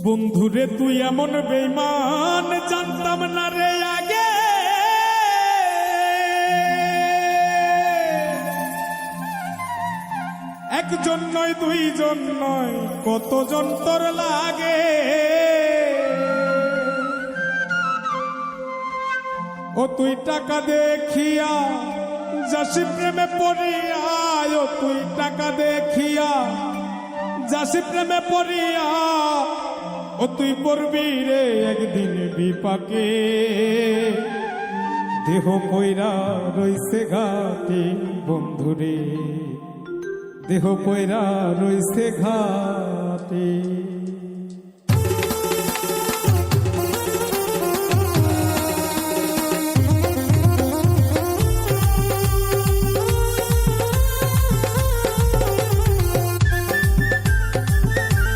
বন্ধুরে তুই এমন বেঈমান জানতাম না রে আগে, একজন নয় দুইজন নয় কতজন তোর লাগে। ও তুই টাকা দেখিয়া যাসি প্রেমে পড়িয়া, ও তুই টাকা দেখিয়া যাসি প্রেমে পড়িয়া, ও তুই পড়বি রে একদিন বিপাকে। দেহ পয়রা রইছে ঘাটে বন্ধুরে, দেহ পয়রা রইছে ঘাট।